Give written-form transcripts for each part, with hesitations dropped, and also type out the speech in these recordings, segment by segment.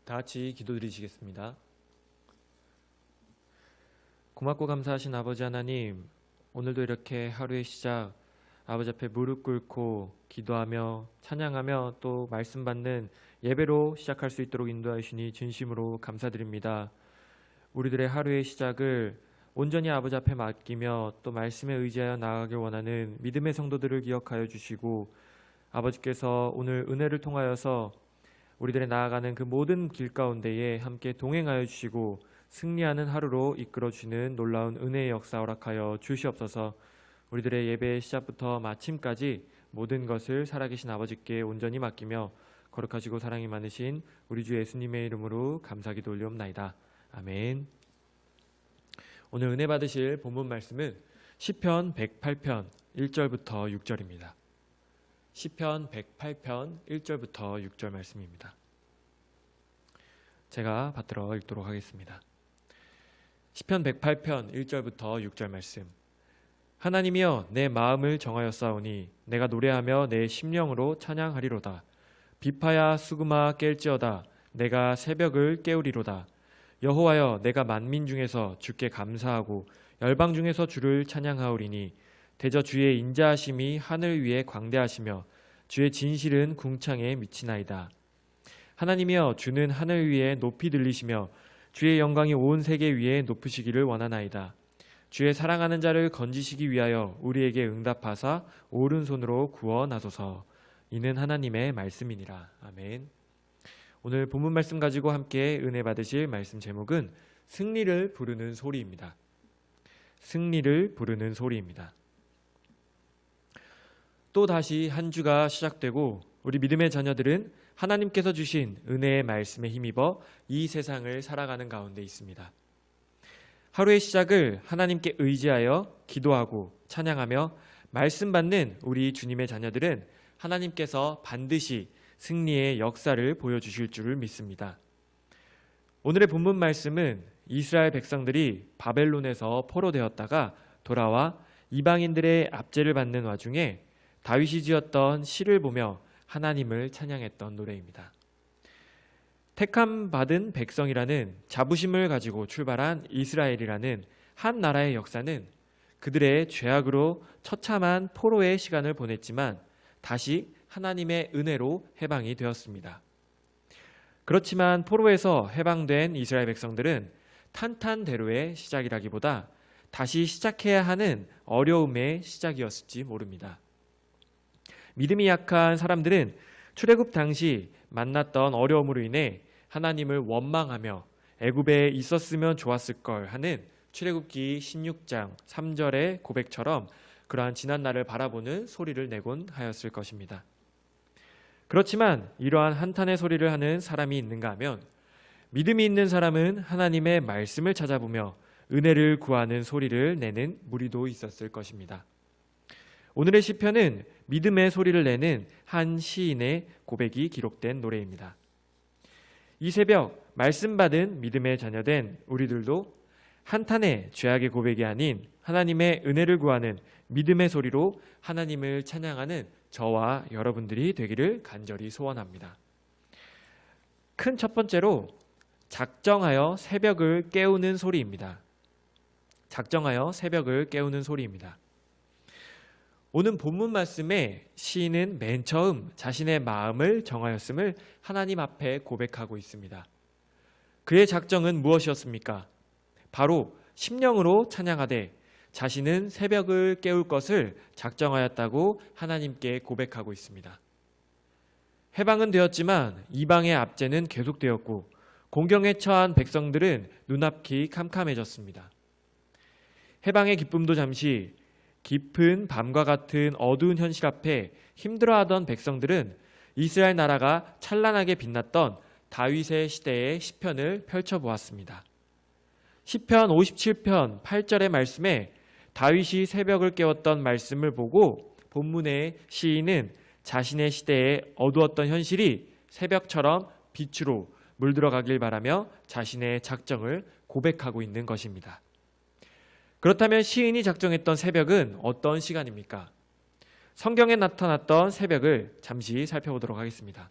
다 같이 기도드리시겠습니다. 고맙고 감사하신 아버지 하나님, 오늘도 이렇게 하루의 시작 아버지 앞에 무릎 꿇고 기도하며 찬양하며 또 말씀 받는 예배로 시작할 수 있도록 인도하여 주시니 진심으로 감사드립니다. 우리들의 하루의 시작을 온전히 아버지 앞에 맡기며 또 말씀에 의지하여 나아가길 원하는 믿음의 성도들을 기억하여 주시고, 아버지께서 오늘 은혜를 통하여서 우리들의 나아가는 그 모든 길 가운데에 함께 동행하여 주시고 승리하는 하루로 이끌어 주시는 놀라운 은혜의 역사 허락하여 주시옵소서. 우리들의 예배의 시작부터 마침까지 모든 것을 살아계신 아버지께 온전히 맡기며 거룩하시고 사랑이 많으신 우리 주 예수님의 이름으로 감사기도 올리옵나이다. 아멘. 오늘 은혜 받으실 본문 말씀은 시편 108편 1절부터 6절입니다. 시편 108편 1절부터 6절 말씀입니다. 제가 받들어 읽도록 하겠습니다. 시편 108편 1절부터 6절 말씀. 하나님이여, 내 마음을 정하였사오니 내가 노래하며 내 심령으로 찬양하리로다. 비파야 수금아 깰지어다. 내가 새벽을 깨우리로다. 여호와여, 내가 만민 중에서 주께 감사하고 열방 중에서 주를 찬양하오리니 대저 주의 인자하심이 하늘 위에 광대하시며 주의 진실은 궁창에 미치나이다. 하나님이여, 주는 하늘 위에 높이 들리시며 주의 영광이 온 세계 위에 높으시기를 원하나이다. 주의 사랑하는 자를 건지시기 위하여 우리에게 응답하사 오른손으로 구원하소서. 이는 하나님의 말씀이니라. 아멘. 오늘 본문 말씀 가지고 함께 은혜 받으실 말씀 제목은 승리를 부르는 소리입니다. 승리를 부르는 소리입니다. 또 다시 한 주가 시작되고 우리 믿음의 자녀들은 하나님께서 주신 은혜의 말씀에 힘입어 이 세상을 살아가는 가운데 있습니다. 하루의 시작을 하나님께 의지하여 기도하고 찬양하며 말씀 받는 우리 주님의 자녀들은 하나님께서 반드시 승리의 역사를 보여주실 줄을 믿습니다. 오늘의 본문 말씀은 이스라엘 백성들이 바벨론에서 포로되었다가 돌아와 이방인들의 압제를 받는 와중에 다윗이 지었던 시를 보며 하나님을 찬양했던 노래입니다. 택함 받은 백성이라는 자부심을 가지고 출발한 이스라엘이라는 한 나라의 역사는 그들의 죄악으로 처참한 포로의 시간을 보냈지만 다시 하나님의 은혜로 해방이 되었습니다. 그렇지만 포로에서 해방된 이스라엘 백성들은 탄탄대로의 시작이라기보다 다시 시작해야 하는 어려움의 시작이었을지 모릅니다. 믿음이 약한 사람들은 출애굽 당시 만났던 어려움으로 인해 하나님을 원망하며 애굽에 있었으면 좋았을 걸 하는 출애굽기 16장 3절의 고백처럼 그러한 지난 날을 바라보는 소리를 내곤 하였을 것입니다. 그렇지만 이러한 한탄의 소리를 하는 사람이 있는가 하면 믿음이 있는 사람은 하나님의 말씀을 찾아보며 은혜를 구하는 소리를 내는 무리도 있었을 것입니다. 오늘의 시편은 믿음의 소리를 내는 한 시인의 고백이 기록된 노래입니다. 이 새벽 말씀 받은 믿음의 자녀된 우리들도 한탄의 죄악의 고백이 아닌 하나님의 은혜를 구하는 믿음의 소리로 하나님을 찬양하는 저와 여러분들이 되기를 간절히 소원합니다. 큰 첫 번째로 작정하여 새벽을 깨우는 소리입니다. 작정하여 새벽을 깨우는 소리입니다. 오늘 본문 말씀에 시인은 맨 처음 자신의 마음을 정하였음을 하나님 앞에 고백하고 있습니다. 그의 작정은 무엇이었습니까? 바로 심령으로 찬양하되 자신은 새벽을 깨울 것을 작정하였다고 하나님께 고백하고 있습니다. 해방은 되었지만 이방의 압제는 계속되었고 공경에 처한 백성들은 눈앞이 캄캄해졌습니다. 해방의 기쁨도 잠시 깊은 밤과 같은 어두운 현실 앞에 힘들어하던 백성들은 이스라엘 나라가 찬란하게 빛났던 다윗의 시대의 시편을 펼쳐보았습니다. 시편 57편 8절의 말씀에 다윗이 새벽을 깨웠던 말씀을 보고 본문의 시인은 자신의 시대에 어두웠던 현실이 새벽처럼 빛으로 물들어가길 바라며 자신의 작정을 고백하고 있는 것입니다. 그렇다면 시인이 작정했던 새벽은 어떤 시간입니까? 성경에 나타났던 새벽을 잠시 살펴보도록 하겠습니다.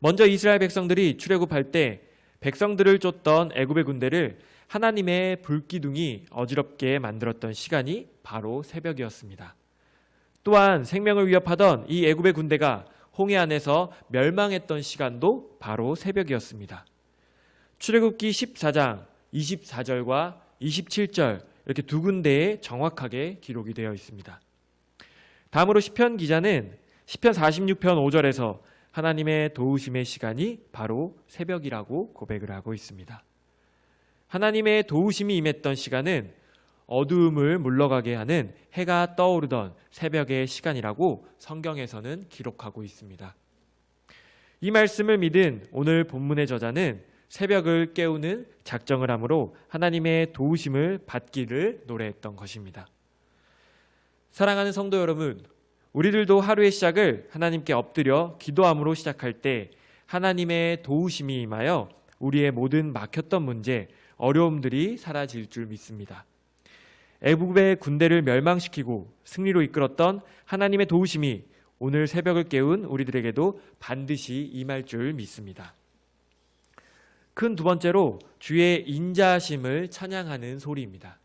먼저 이스라엘 백성들이 출애굽할 때 백성들을 쫓던 애굽의 군대를 하나님의 불기둥이 어지럽게 만들었던 시간이 바로 새벽이었습니다. 또한 생명을 위협하던 이 애굽의 군대가 홍해 안에서 멸망했던 시간도 바로 새벽이었습니다. 출애굽기 14장 24절과 27절 이렇게 두 군데에 정확하게 기록이 되어 있습니다. 다음으로 시편 기자는 시편 46편 5절에서 하나님의 도우심의 시간이 바로 새벽이라고 고백을 하고 있습니다. 하나님의 도우심이 임했던 시간은 어두움을 물러가게 하는 해가 떠오르던 새벽의 시간이라고 성경에서는 기록하고 있습니다. 이 말씀을 믿은 오늘 본문의 저자는 새벽을 깨우는 작정을 함으로 하나님의 도우심을 받기를 노래했던 것입니다. 사랑하는 성도 여러분, 우리들도 하루의 시작을 하나님께 엎드려 기도함으로 시작할 때 하나님의 도우심이 임하여 우리의 모든 막혔던 문제, 어려움들이 사라질 줄 믿습니다. 애굽의 군대를 멸망시키고 승리로 이끌었던 하나님의 도우심이 오늘 새벽을 깨운 우리들에게도 반드시 임할 줄 믿습니다. 큰 두 번째로 주의 인자하심을 찬양하는 소리입니다.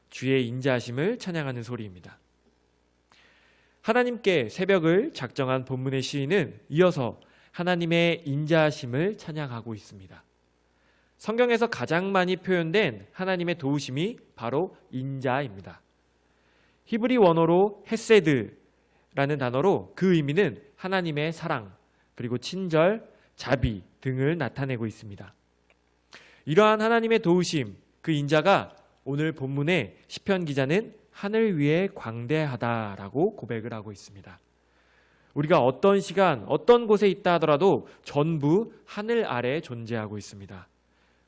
주의 인자하심을 찬양하는 소리입니다. 하나님께 새벽을 작정한 본문의 시인은 이어서 하나님의 인자하심을 찬양하고 있습니다. 성경에서 가장 많이 표현된 하나님의 도우심이 바로 인자입니다. 히브리 원어로 헤세드라는 단어로 그 의미는 하나님의 사랑, 그리고 친절, 자비 등을 나타내고 있습니다. 이러한 하나님의 도우심, 그 인자가 오늘 본문의 시편 기자는 하늘 위에 광대하다라고 고백을 하고 있습니다. 우리가 어떤 시간, 어떤 곳에 있다 하더라도 전부 하늘 아래에 존재하고 있습니다.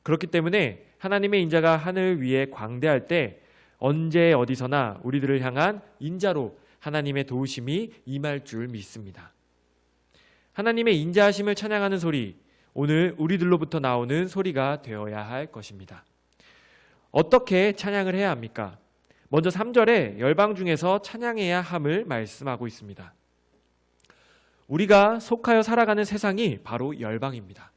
그렇기 때문에 하나님의 인자가 하늘 위에 광대할 때 언제 어디서나 우리들을 향한 인자로 하나님의 도우심이 임할 줄 믿습니다. 하나님의 인자하심을 찬양하는 소리, 오늘 우리들로부터 나오는 소리가 되어야 할 것입니다. 어떻게 찬양을 해야 합니까? 먼저 3절에 열방 중에서 찬양해야 함을 말씀하고 있습니다. 우리가 속하여 살아가는 세상이 바로 열방입니다.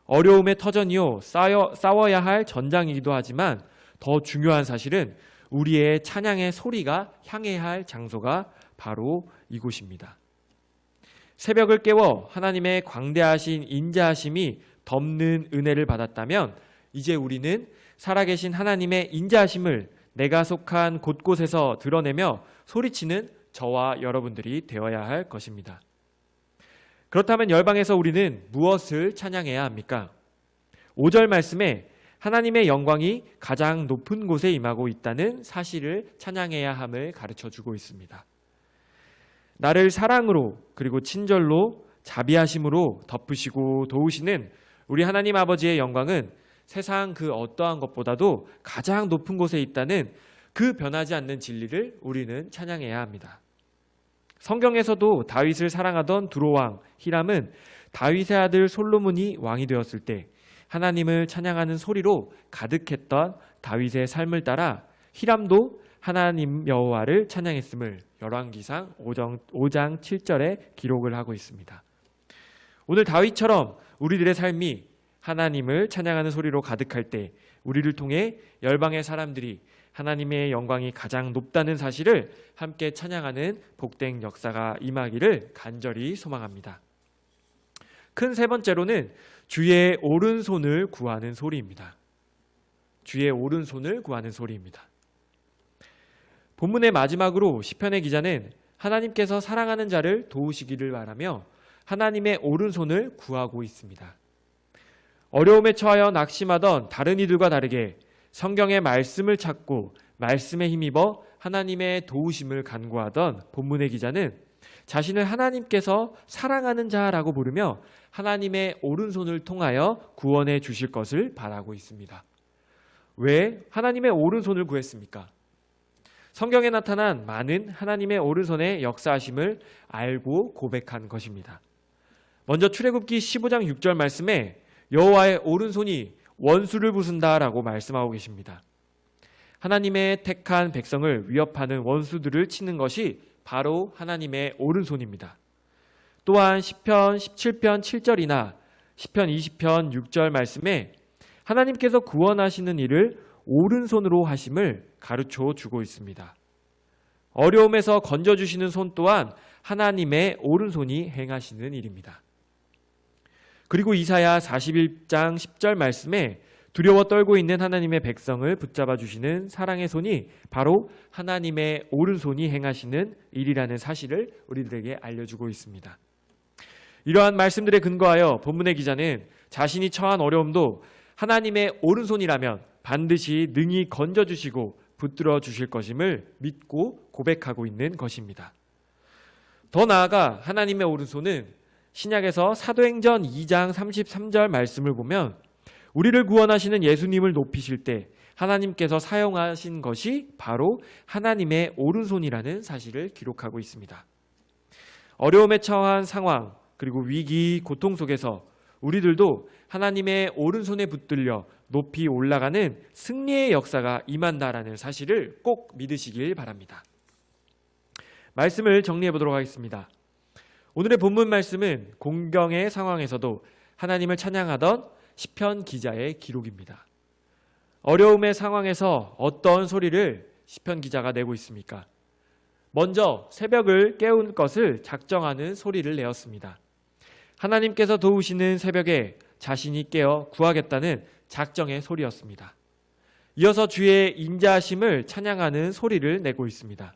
어려움의 터전이요, 싸워야 할 전장이기도 하지만 더 중요한 사실은 우리의 찬양의 소리가 향해야 할 장소가 바로 이곳입니다. 새벽을 깨워 하나님의 광대하신 인자하심이 덮는 은혜를 받았다면 이제 우리는 살아계신 하나님의 인자하심을 내가 속한 곳곳에서 드러내며 소리치는 저와 여러분들이 되어야 할 것입니다. 그렇다면 열방에서 우리는 무엇을 찬양해야 합니까? 5절 말씀에 하나님의 영광이 가장 높은 곳에 임하고 있다는 사실을 찬양해야 함을 가르쳐주고 있습니다. 나를 사랑으로 그리고 친절로 자비하심으로 덮으시고 도우시는 우리 하나님 아버지의 영광은 세상 그 어떠한 것보다도 가장 높은 곳에 있다는 그 변하지 않는 진리를 우리는 찬양해야 합니다. 성경에서도 다윗을 사랑하던 두로왕 히람은 다윗의 아들 솔로몬이 왕이 되었을 때 하나님을 찬양하는 소리로 가득했던 다윗의 삶을 따라 히람도 하나님 여호와를 찬양했음을 열왕기상 5장 7절에 기록을 하고 있습니다. 오늘 다윗처럼 우리들의 삶이 하나님을 찬양하는 소리로 가득할 때 우리를 통해 열방의 사람들이 하나님의 영광이 가장 높다는 사실을 함께 찬양하는 복된 역사가 임하기를 간절히 소망합니다. 큰 세 번째로는 주의 오른손을 구하는 소리입니다. 주의 오른손을 구하는 소리입니다. 본문의 마지막으로 시편의 기자는 하나님께서 사랑하는 자를 도우시기를 바라며 하나님의 오른손을 구하고 있습니다. 어려움에 처하여 낙심하던 다른 이들과 다르게 성경의 말씀을 찾고 말씀에 힘입어 하나님의 도우심을 간구하던 본문의 기자는 자신을 하나님께서 사랑하는 자라고 부르며 하나님의 오른손을 통하여 구원해 주실 것을 바라고 있습니다. 왜 하나님의 오른손을 구했습니까? 성경에 나타난 많은 하나님의 오른손의 역사하심을 알고 고백한 것입니다. 먼저 출애굽기 15장 6절 말씀에 여호와의 오른손이 원수를 부순다라고 말씀하고 계십니다. 하나님의 택한 백성을 위협하는 원수들을 치는 것이 바로 하나님의 오른손입니다. 또한 시편 17편 7절이나 시편 20편 6절 말씀에 하나님께서 구원하시는 일을 오른손으로 하심을 가르쳐 주고 있습니다. 어려움에서 건져주시는 손 또한 하나님의 오른손이 행하시는 일입니다. 그리고 이사야 41장 10절 말씀에 두려워 떨고 있는 하나님의 백성을 붙잡아 주시는 사랑의 손이 바로 하나님의 오른손이 행하시는 일이라는 사실을 우리들에게 알려주고 있습니다. 이러한 말씀들에 근거하여 본문의 기자는 자신이 처한 어려움도 하나님의 오른손이라면 반드시 능히 건져주시고 붙들어 주실 것임을 믿고 고백하고 있는 것입니다. 더 나아가 하나님의 오른손은 신약에서 사도행전 2장 33절 말씀을 보면 우리를 구원하시는 예수님을 높이실 때 하나님께서 사용하신 것이 바로 하나님의 오른손이라는 사실을 기록하고 있습니다. 어려움에 처한 상황 그리고 위기, 고통 속에서 우리들도 하나님의 오른손에 붙들려 높이 올라가는 승리의 역사가 임한다라는 사실을 꼭 믿으시길 바랍니다. 말씀을 정리해 보도록 하겠습니다. 오늘의 본문 말씀은 공경의 상황에서도 하나님을 찬양하던 시편 기자의 기록입니다. 어려움의 상황에서 어떤 소리를 시편 기자가 내고 있습니까? 먼저 새벽을 깨운 것을 작정하는 소리를 내었습니다. 하나님께서 도우시는 새벽에 자신이 깨어 구하겠다는 작정의 소리였습니다. 이어서 주의 인자하심을 찬양하는 소리를 내고 있습니다.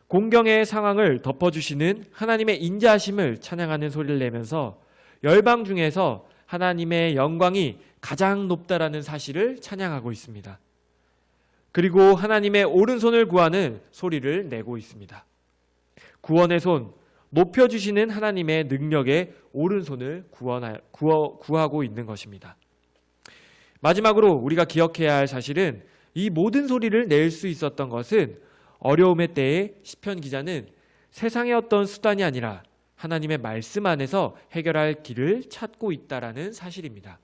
공경의 상황을 덮어주시는 하나님의 인자하심을 찬양하는 소리를 내면서 열방 중에서 하나님의 영광이 가장 높다라는 사실을 찬양하고 있습니다. 그리고 하나님의 오른손을 구하는 소리를 내고 있습니다. 구원의 손, 높여주시는 하나님의 능력의 오른손을 구하고 있는 것입니다. 마지막으로 우리가 기억해야 할 사실은 이 모든 소리를 낼 수 있었던 것은 어려움의 때에 시편 기자는 세상의 어떤 수단이 아니라 하나님의 말씀 안에서 해결할 길을 찾고 있다라는 사실입니다.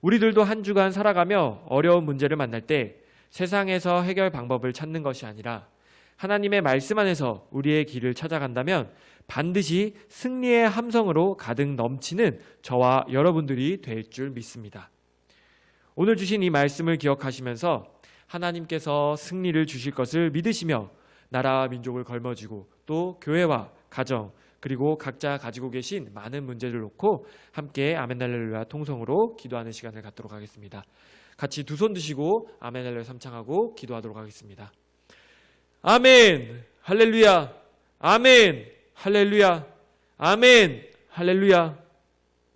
우리들도 한 주간 살아가며 어려운 문제를 만날 때 세상에서 해결 방법을 찾는 것이 아니라 하나님의 말씀 안에서 우리의 길을 찾아간다면 반드시 승리의 함성으로 가득 넘치는 저와 여러분들이 될 줄 믿습니다. 오늘 주신 이 말씀을 기억하시면서 하나님께서 승리를 주실 것을 믿으시며 나라와 민족을 걸머쥐고 또 교회와 가정 그리고 각자 가지고 계신 많은 문제를 놓고 함께 아멘 할렐루야 통성으로 기도하는 시간을 갖도록 하겠습니다. 같이 두 손 드시고 아멘 할렐루야 삼창하고 기도하도록 하겠습니다. 아멘 할렐루야 아멘 할렐루야 아멘 할렐루야